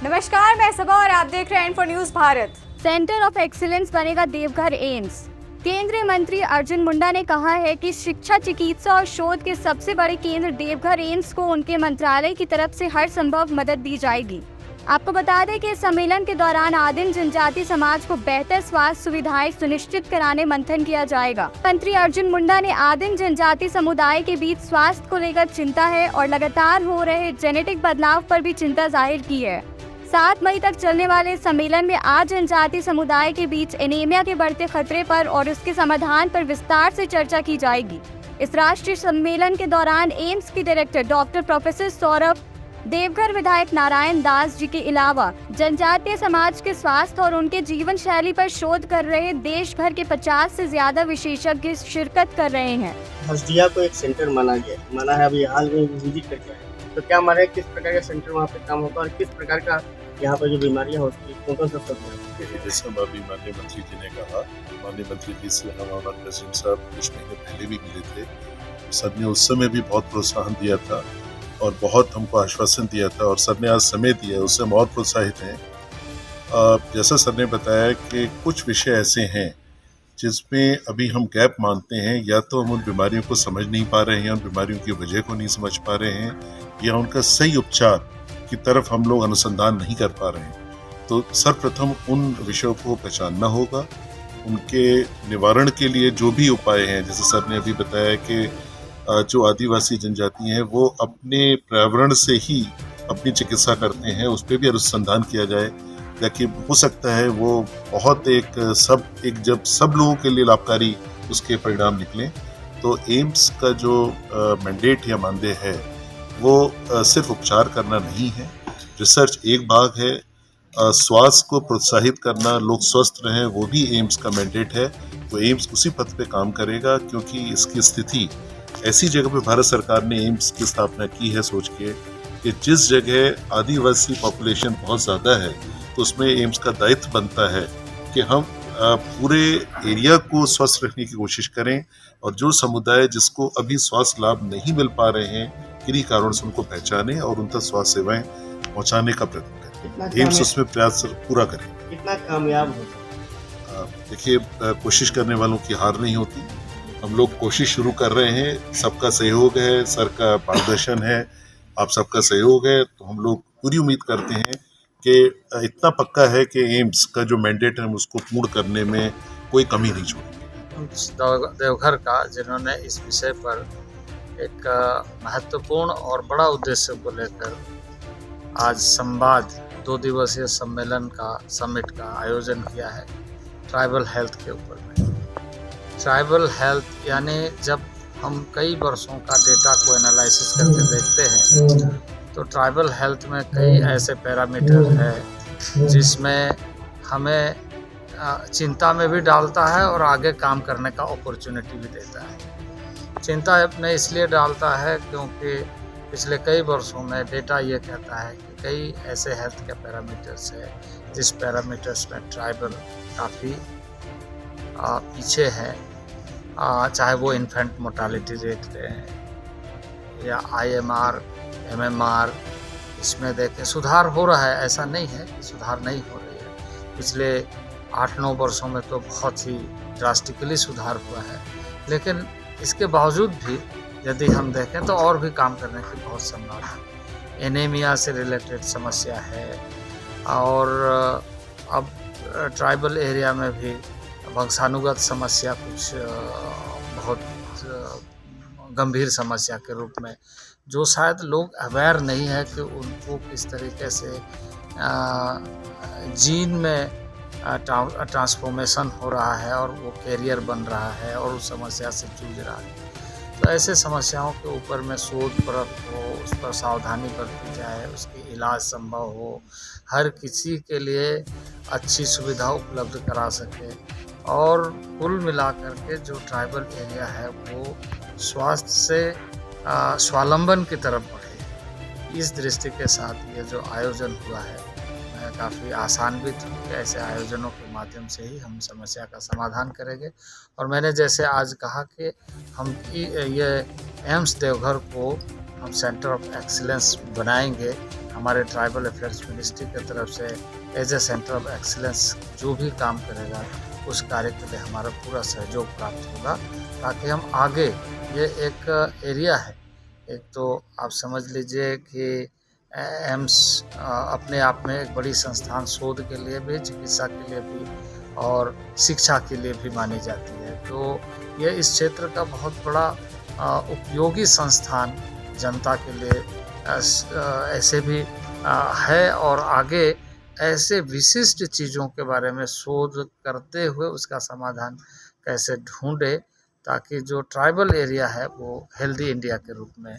नमस्कार, मैं सबा और आप देख रहे हैं info news Bharat. Centre of excellence बनेगा देवघर एम्स। केंद्रीय मंत्री अर्जुन मुंडा ने कहा है कि शिक्षा, चिकित्सा और शोध के सबसे बड़े केंद्र देवघर एम्स को उनके मंत्रालय की तरफ से हर संभव मदद दी जाएगी। आपको बता दें कि इस सम्मेलन के दौरान आदिम जनजाति समाज को बेहतर स्वास्थ्य सुविधाएं सुनिश्चित कराने मंथन किया जाएगा। मंत्री अर्जुन मुंडा ने आदिम जनजाति समुदाय के बीच स्वास्थ्य को लेकर चिंता है और लगातार हो रहे जेनेटिक बदलाव पर भी चिंता जाहिर की है। 7 मई तक चलने वाले सम्मेलन में आज जनजाति समुदाय के बीच एनीमिया के बढ़ते खतरे पर और उसके समाधान पर विस्तार से चर्चा की जाएगी। इस राष्ट्रीय सम्मेलन के दौरान एम्स के director doctor professor Saurabh, Deoghar विधायक नारायण दास जी के अलावा जनजातीय समाज के स्वास्थ्य और उनके जीवन शैली पर शोध कर रहे देश भर के 50 से ज्यादा विशेषज्ञ शिरकत कर रहे हैं। हसदिया को एक सेंटर माना है, अभी हाल में विजिट करके आए। तो क्या माने किस प्रकार का सेंटर वहाँ पे काम होगा और किस प्रकार का यहाँ पर जो बीमारियाँ होती हैं कौन सा सब जैसे अभी माननीय मंत्री जी ने कहा, माननीय मंत्री जी से हमारा प्रेसिडेंट साहब कुछ महीने पहले भी मिले थे। सर ने उस समय भी बहुत प्रोत्साहन दिया था और बहुत हमको आश्वासन दिया था और सर ने आज समय दिया, उससे हम और प्रोत्साहित हैं। जैसा सर ने बताया कि कुछ विषय ऐसे हैं जिसमें अभी हम गैप मानते हैं, या तो हम उन बीमारियों को समझ नहीं पा रहे हैं, उन बीमारियों की वजह को नहीं समझ पा रहे हैं, या उनका सही उपचार की तरफ हम लोग अनुसंधान नहीं कर पा रहे हैं। तो सर्वप्रथम उन विषयों को पहचानना होगा, उनके निवारण के लिए जो भी उपाय हैं, जैसे सर ने अभी बताया कि जो आदिवासी जनजाति हैं वो अपने पर्यावरण से ही अपनी चिकित्सा करते हैं, उस पर भी अनुसंधान किया जाए, ताकि हो सकता है वो बहुत जब सब लोगों के लिए लाभकारी उसके परिणाम निकलें। तो एम्स का जो मैंडेट या मानदेय है वो सिर्फ उपचार करना नहीं है, रिसर्च एक भाग है, स्वास्थ्य को प्रोत्साहित करना, लोग स्वस्थ रहें, वो भी एम्स का मैंडेट है। तो एम्स उसी पथ पे काम करेगा, क्योंकि इसकी स्थिति ऐसी जगह पे भारत सरकार ने एम्स की स्थापना की है सोच के कि जिस जगह आदिवासी पॉपुलेशन बहुत ज़्यादा है, तो उसमें एम्स का दायित्व बनता है कि हम पूरे एरिया को स्वस्थ रखने की कोशिश करें और जो समुदाय जिसको अभी स्वास्थ्य लाभ नहीं मिल पा रहे हैं, किन्हीं कारणों से उनको पहचानें और उन तक स्वास्थ्य सेवाएं पहुंचाने का प्रयत्न करें। एम्स उसमें प्रयास पूरा करें। कितना कामयाब हो? देखिए, कोशिश करने वालों की हार नहीं होती। हम लोग कोशिश शुरू कर रहे हैं, सबका सहयोग है, सर का मार्गदर्शन है, आप सबका सहयोग है, तो हम लोग पूरी उम्मीद करते हैं कि इतना पक्का है कि एम्स का जो मैंडेट है हम उसको पूर्ण करने में कोई कमी नहीं छोड़ेंगे। देवघर का जिन्होंने इस विषय पर एक महत्वपूर्ण और बड़ा उद्देश्य को लेकर आज संवाद 2 दिवसीय सम्मेलन का समिट का आयोजन किया है ट्राइबल हेल्थ के ऊपर में। ट्राइबल हेल्थ यानी जब हम कई वर्षों का डेटा को एनालिसिस करके देखते हैं तो ट्राइबल हेल्थ में कई ऐसे पैरामीटर है जिसमें हमें चिंता में भी डालता है और आगे काम करने का अपॉर्चुनिटी भी देता है। चिंता में इसलिए डालता है क्योंकि पिछले कई वर्षों में डेटा ये कहता है कि कई ऐसे हेल्थ के पैरामीटर्स है जिस पैरामीटर्स में ट्राइबल काफ़ी पीछे है, चाहे वो इन्फेंट मोर्टालिटी रेट लें या IMR, MMR, इसमें देखें सुधार हो रहा है, ऐसा नहीं है कि सुधार नहीं हो रही है। पिछले 8-9 वर्षों में तो बहुत ही ड्रास्टिकली सुधार हुआ है, लेकिन इसके बावजूद भी यदि हम देखें तो और भी काम करने की बहुत संभावना है। एनीमिया से रिलेटेड समस्या है और अब ट्राइबल एरिया में भी वंशानुगत समस्या कुछ बहुत गंभीर समस्या के रूप में, जो शायद लोग अवेयर नहीं है कि उनको किस तरीके से जीन में ट्रांसफॉर्मेशन हो रहा है और वो कैरियर बन रहा है और उस समस्या से जूझ रहा है। तो ऐसे समस्याओं के ऊपर में शोध परख हो, उस पर सावधानी बरती जाए, उसकी इलाज संभव हो, हर किसी के लिए अच्छी सुविधा उपलब्ध करा सके और कुल मिलाकर के जो ट्राइबल एरिया है वो स्वास्थ्य से स्वावलंबन की तरफ बढ़े। इस दृष्टि के साथ ये जो आयोजन हुआ है, मैं काफ़ी आसान्वित हूँ कि ऐसे आयोजनों के माध्यम से ही हम समस्या का समाधान करेंगे। और मैंने जैसे आज कहा कि हम ये एम्स देवघर को हम सेंटर ऑफ एक्सीलेंस बनाएंगे। हमारे ट्राइबल अफेयर्स मिनिस्ट्री की तरफ से as a centre of excellence जो भी काम करेगा उस कार्य के लिए हमारा पूरा सहयोग प्राप्त होगा, ताकि हम आगे, ये एक एरिया है, एक तो आप समझ लीजिए कि एम्स अपने आप में एक बड़ी संस्थान शोध के लिए भी, चिकित्सा के लिए भी और शिक्षा के लिए भी मानी जाती है। तो ये इस क्षेत्र का बहुत बड़ा उपयोगी संस्थान जनता के लिए ऐसे भी है, और आगे ऐसे विशिष्ट चीज़ों के बारे में शोध करते हुए उसका समाधान कैसे ढूंढे, ताकि जो ट्राइबल एरिया है वो हेल्दी इंडिया के रूप में